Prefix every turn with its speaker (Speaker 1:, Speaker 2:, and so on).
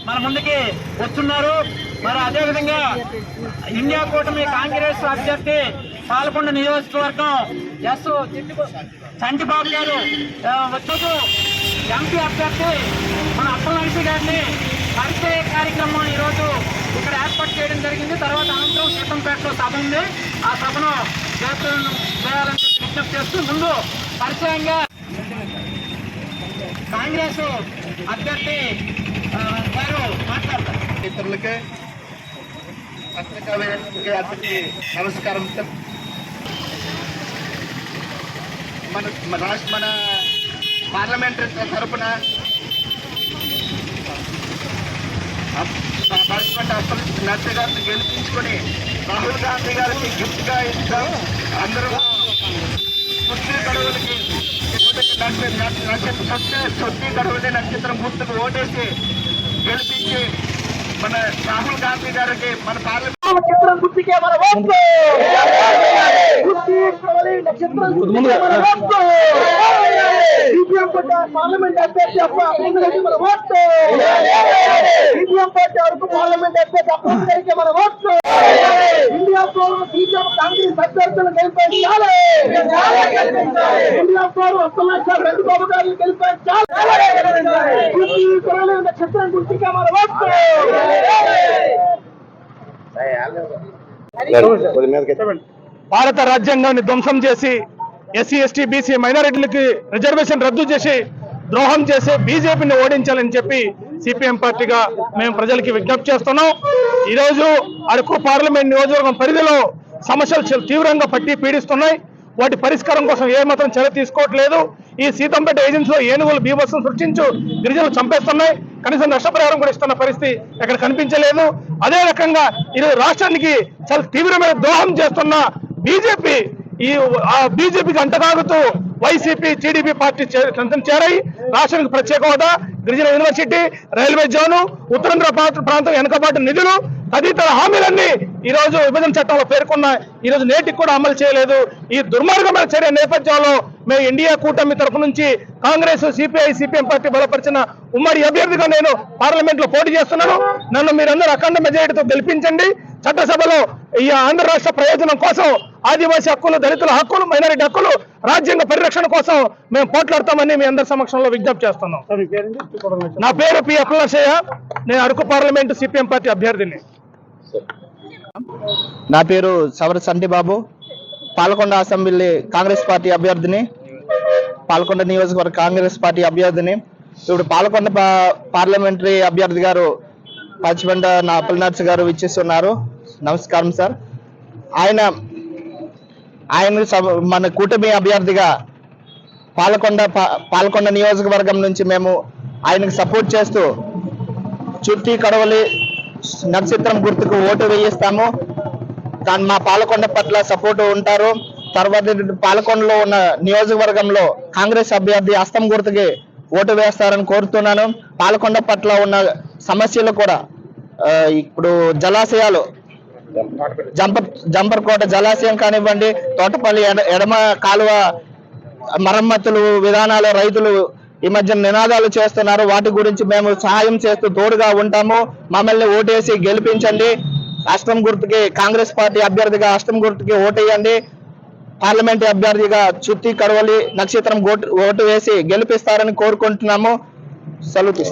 Speaker 1: మన ముందుకి వస్తున్నారు. మరి అదేవిధంగా ఇండియా కూటమి కాంగ్రెస్ అభ్యర్థి పాలకొండ నియోజకవర్గం ఎస్ చంటిబాబు గారు వచ్చేది ఎంపీ అభ్యర్థి మన అప్పలనరసి గారిని పరిచయ కార్యక్రమం ఈరోజు ఇక్కడ ఏర్పాటు చేయడం జరిగింది. తర్వాత అనంతరం సీతంపేటలో సభ ఉంది. ఆ సభను చేయాలని విజ్ఞప్తి చేస్తూ ముందు పరిచయంగా కాంగ్రెస్ అభ్యర్థి గారు మాట్లాడతారు.
Speaker 2: మిత్రులకి పత్రికా అందరికీ నమస్కారం. మన పార్లమెంటరీ తరఫున పార్లమెంట్ అప్పలనరసి గారిని గెలిపించుకొని రాహుల్ గాంధీ గారికి గిఫ్ట్ గా ఇస్తాం. అందరూ చుట్టి గడువులకి చుట్టి గడువుని నక్షత్రం గుర్తుకు ఓటేసి గెలిపించి మన రాహుల్ గాంధీ గారికి మన పార్లమెంట్ నక్షత్రం గుర్తుకే మన ఓటు. పార్లమెంట్ అభ్యర్థి అప్పలనరసి మన ఓటు. సిపిఎం పార్టీ వరకు పార్లమెంట్ అభ్యర్థి అప్పలనరసి మన ఓటు. ఇండియా బీజేపీ కాంగ్రెస్ అభ్యర్థులను గెలిపించాలి. ఇండియా అప్పలనరసి చంద్రబాబు గారిని గెలిపించాలి. నక్షత్రం గుర్తుకే మన ఓటు.
Speaker 3: భారత రాజ్యాంగాన్ని ధ్వంసం చేసి ఎస్సీ ఎస్టీ బీసీ మైనారిటీలకి రిజర్వేషన్ రద్దు చేసి ద్రోహం చేసి బీజేపీని ఓడించాలని చెప్పి సిపిఎం పార్టీగా మేము ప్రజలకి విజ్ఞప్తి చేస్తున్నాం. ఈరోజు అరకు పార్లమెంట్ నియోజకవర్గం పరిధిలో సమస్యలు తీవ్రంగా పట్టి పీడిస్తున్నాయి. వాటి పరిష్కారం కోసం ఏ మాత్రం చర్య తీసుకోవట్లేదు. ఈ సీతంపేట ఏజెన్సీలో ఏనుగులు బీభత్సం సృష్టించు గిరిజనులు చంపేస్తున్నాయి. కనీసం నష్టపరిహారం కూడా ఇస్తున్న పరిస్థితి ఎక్కడ కనిపించలేదు. అదే రకంగా ఈరోజు రాష్ట్రానికి చాలా తీవ్రమైన ద్రోహం చేస్తున్న బీజేపీ బీజేపీకి అంటగాగుతూ వైసీపీ టీడీపీ పార్టీ చేరాయి. రాష్ట్రానికి ప్రత్యేక హోదా, గిరిజన యూనివర్సిటీ, రైల్వే జోను, ఉత్తరాంధ్ర ప్రాంతం వెనుకబాటు నిధులు తదితర హామీలన్నీ ఈ రోజు విభజన చట్టంలో పేర్కొన్న ఈ రోజు నేటికి కూడా అమలు చేయలేదు. ఈ దుర్మార్గమైన చర్య నేపథ్యంలో మేము ఇండియా కూటమి తరఫు నుంచి కాంగ్రెస్, సిపిఐ, సిపిఎం పార్టీ బలపరిచిన ఉమ్మడి అభ్యర్థిగా నేను పార్లమెంట్ లో పోటీ చేస్తున్నాను. నన్ను మీరందరూ అఖండ మెజారిటీతో గెలిపించండి. చట్టసభలో ఈ ఆంధ్ర రాష్ట్ర ప్రయోజనం కోసం ఆదివాసీ హక్కులు, దళితుల హక్కులు, మైనారిటీ హక్కులు, రాజ్యాంగ పరిరక్షణ కోసం మేము పోట్లాడతామని మీ అందరి సమక్షంలో విజ్ఞప్తి చేస్తున్నాం. నా పేరు పి అప్పలనరసయ్య. నేను అరకు పార్లమెంటు సిపిఎం పార్టీ అభ్యర్థిని.
Speaker 4: నా పేరు సవర చంటిబాబు, పాలకొండ అసెంబ్లీ కాంగ్రెస్ పార్టీ అభ్యర్థిని, పాలకొండ నియోజకవర్గ కాంగ్రెస్ పార్టీ అభ్యర్థిని. ఇప్పుడు పాలకొండ పార్లమెంటరీ అభ్యర్థి గారు పచ్చిబండ నా అప్పలనరసి గారు ఇచ్చిస్తున్నారు. నమస్కారం సార్. ఆయన మన కూటమి అభ్యర్థిగా పాలకొండ నియోజకవర్గం నుంచి మేము ఆయనకు సపోర్ట్ చేస్తూ చుట్టి కడవలి నక్షత్రం గుర్తుకు ఓటు వేయిస్తాము. దాని మా పాలకొండ పట్ల సపోర్ట్ ఉంటారు. తర్వాత పాలకొండలో ఉన్న నియోజకవర్గంలో కాంగ్రెస్ అభ్యర్థి హస్తం గుర్తుకి ఓటు వేస్తారని కోరుతున్నాను. పాలకొండ పట్ల ఉన్న సమస్యలు కూడా ఇప్పుడు జలాశయాలు, జంపర్కోట జలాశయం కానివ్వండి, తోటపల్లి ఎడమ కాలువ మరమ్మతులు విధానాలు రైతులు ఈ మధ్య నినాదాలు చేస్తున్నారు. వాటి గురించి మేము సహాయం చేస్తూ తోడుగా ఉంటాము. మమ్మల్ని ఓటేసి గెలిపించండి. హస్తం గుర్తుకి కాంగ్రెస్ పార్టీ అభ్యర్థిగా హస్తం గుర్తుకి ఓటేయండి. పార్లమెంట్ అభ్యర్థిగా చుట్టి కడవలి నక్షత్రం ఓటు వేసి గెలిపిస్తారని కోరుకుంటున్నాము. సెలవు.